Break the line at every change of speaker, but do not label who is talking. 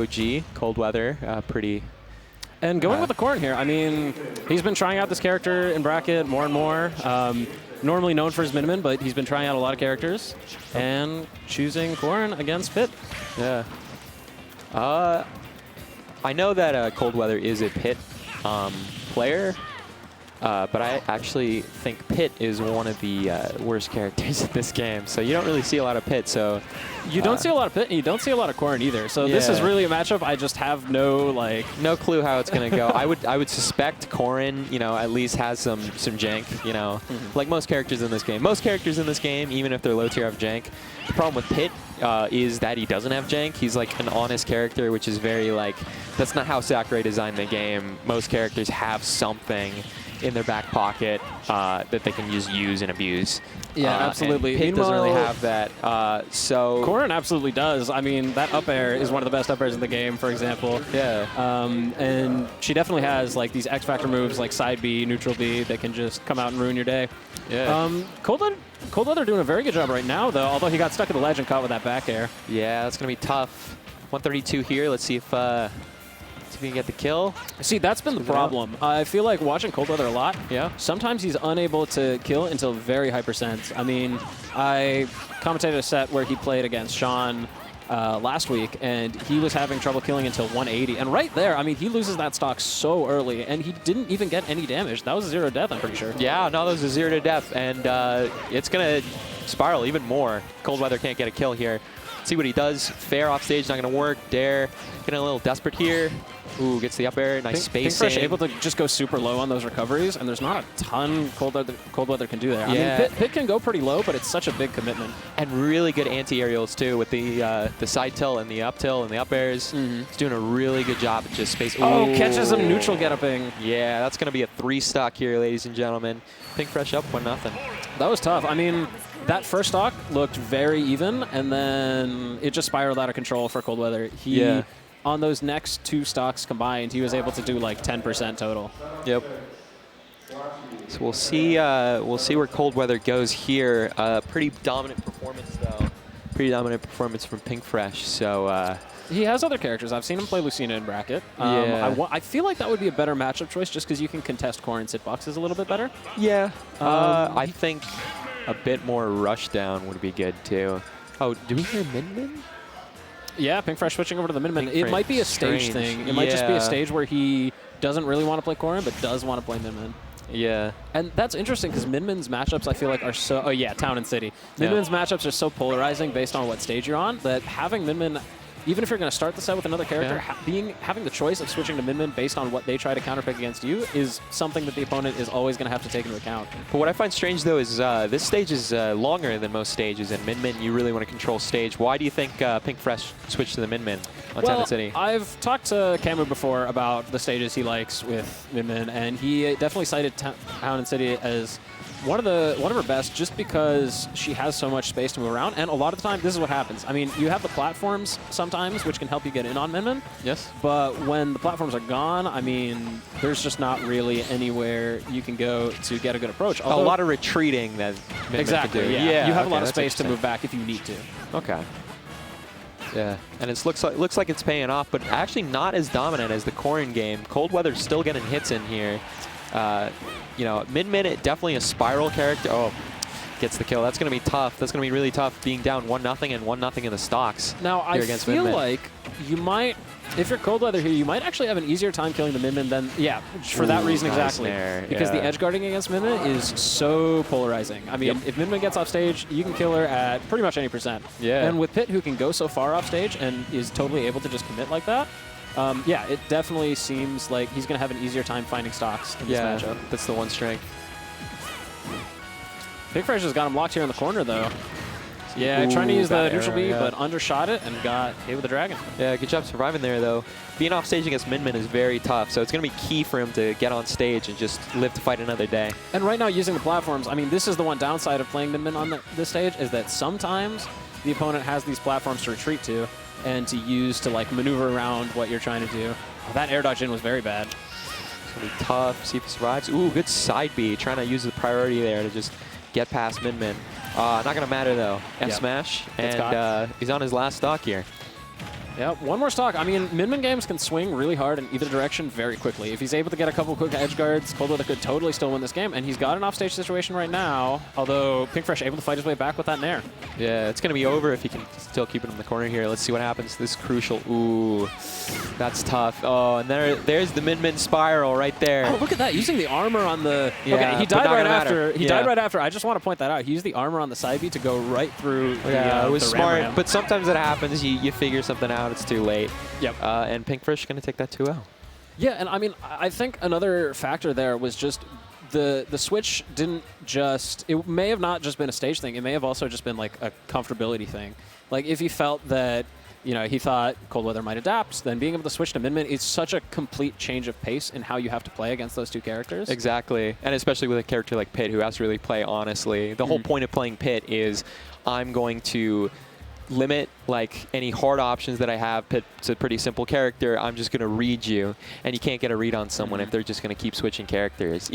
OG, Coldweather, pretty.
And going with the Corrin here, I mean, he's been trying out this character in bracket more and more. Normally known for his miniman, but he's been trying out a lot of characters. And choosing Corrin against Pit.
Yeah. I know that Coldweather is a Pit player, but I actually think Pit is one of the worst characters in this game. So you don't really see a lot of Pit. So
you don't see a lot of Pit, and you don't see a lot of Corrin either. So this is really a matchup I just have no
clue how it's gonna go. I would suspect Corrin, at least has some jank. Like most characters in this game. Most characters in this game, even if they're low tier, have jank. The problem with Pit is that he doesn't have jank. He's like an honest character, which is very that's not how Sakurai designed the game. Most characters have something in their back pocket that they can just use and abuse.
Yeah, absolutely.
Pit doesn't really have that. So
Corrin absolutely does. I mean, that up air is one of the best up airs in the game, for example.
Yeah.
And she definitely has these X Factor moves like side B, neutral B that can just come out and ruin your day.
Yeah.
Coldweather doing a very good job right now, though, although he got stuck in the ledge and caught with that back air.
Yeah, that's going to be tough. 132 here. Let's see if we can get the kill.
See, that's been the problem. I feel like watching Coldweather a lot.
Yeah.
Sometimes he's unable to kill until very high percents. I mean, I commentated a set where he played against Sean last week, and he was having trouble killing until 180. And right there, I mean, he loses that stock so early, and he didn't even get any damage. That was 0 death, I'm pretty sure.
Yeah, no, that was a 0 to death, and it's going to spiral even more. Coldweather can't get a kill here. See what he does. Fair off stage, not going to work. Dare, getting a little desperate here. Ooh, gets the up air, nice spacing.
Pinkfresh able to just go super low on those recoveries, and there's not a ton Coldweather can do there.
Yeah.
I mean, Pit can go pretty low, but it's such a big commitment.
And really good anti-aerials, too, with the side tilt and the up tilt and the up airs. He's doing a really good job at just space.
Oh, catches him neutral get-upping.
Yeah, that's going to be a 3 stock here, ladies and gentlemen. Pinkfresh up 1-0.
That was tough. I mean, that first stock looked very even, and then it just spiraled out of control for Coldweather. On those next 2 stocks combined, he was able to do 10% total.
Yep. So we'll see where Coldweather goes here. Pretty dominant performance, though. Pretty dominant performance from Pinkfresh. So
he has other characters. I've seen him play Lucina in bracket. I feel like that would be a better matchup choice just because you can contest Corrin's hitboxes a little bit better.
Yeah. I think a bit more rush down would be good, too. Oh, do we hear Min-Min?
Yeah, Pinkfresh switching over to the Min-Min. It might be a stage thing. It might just be a stage where he doesn't really want to play Corrin, but does want to play Min-Min.
Yeah.
And that's interesting because Min-Min's matchups, I feel like, are so... Oh, yeah, Town and City. Min-Min's matchups are so polarizing based on what stage you're on that having Min-Min... Even if you're going to start the set with another character, having the choice of switching to Min-Min based on what they try to counterpick against you is something that the opponent is always going to have to take into account.
But what I find strange, though, is this stage is longer than most stages, and Min-Min, you really want to control stage. Why do you think Pinkfresh switched to the Min-Min on Town and City?
I've talked to Camu before about the stages he likes with Min-Min, and he definitely cited Town and City as one of her best just because she has so much space to move around, and a lot of the time this is what happens. I mean, you have the platforms sometimes which can help you get in on Min-Min.
Yes.
But when the platforms are gone, I mean, there's just not really anywhere you can go to get a good approach.
Although, a lot of retreating that Min-Min can do.
Yeah. You have a lot of space to move back if you need to.
Okay. Yeah, and it looks like it's paying off, but actually not as dominant as the Corrin game. Coldweather's still getting hits in here. Min-Min, definitely a spiral character. Oh, gets the kill. That's going to be tough. That's going to be really tough being down 1-0 and 1-0 in the stocks.
Now, I feel like you might, if you're Coldweather here, you might actually have an easier time killing the Min-Min than, for that reason exactly. Because the edge guarding against Min-Min is so polarizing. I mean, if Min-Min gets off stage, you can kill her at pretty much any percent.
Yeah.
And with Pit, who can go so far off stage and is totally able to just commit like that, it definitely seems like he's going to have an easier time finding stocks in this matchup.
That's the one strength.
Pinkfresh has got him locked here in the corner, though. Yeah, trying to use the neutral B, but undershot it and got hit with the dragon. Yeah,
good job surviving there, though. Being off stage against Min-Min is very tough, so it's going to be key for him to get on stage and just live to fight another day.
And right now, using the platforms, I mean, this is the one downside of playing Min-Min on this stage, is that sometimes the opponent has these platforms to retreat to and to use to maneuver around what you're trying to do. That air dodge in was very bad.
It's going to be tough. See if he survives. Ooh, good side B. Trying to use the priority there to just get past Min-Min. Not going to matter, though. F smash, and he's on his last stock here.
Yeah, one more stock. I mean, Min games can swing really hard in either direction very quickly. If he's able to get a couple quick edge guards, Coldweatherr could totally still win this game, and he's got an offstage situation right now, although Pinkfresh able to fight his way back with that Nair.
Yeah, it's going to be over if he can still keep it in the corner here. Let's see what happens. This is crucial. Ooh, that's tough. Oh, and there's the Min spiral right there.
Oh, look at that, using the armor on the...
Yeah,
okay, he died right after. He
Yeah.
died right after. I just want to point that out. He used the armor on the side B to go right through
Yeah, it was
the
smart,
ram.
but sometimes it happens. You figure something out. It's too late.
Yep.
And Pinkfresh is going to take that 2-0.
Yeah, and I mean, I think another factor there was just the switch didn't just... It may have not just been a stage thing. It may have also just been like a comfortability thing. Like if he felt that, you know, he thought Coldweatherr might adapt, then being able to switch to Min is such a complete change of pace in how you have to play against those two characters.
Exactly. And especially with a character like Pit who has to really play honestly. The whole point of playing Pit is I'm going to limit like any hard options that I have. Pit's a pretty simple character. I'm just going to read you, and you can't get a read on someone if they're just going to keep switching characters.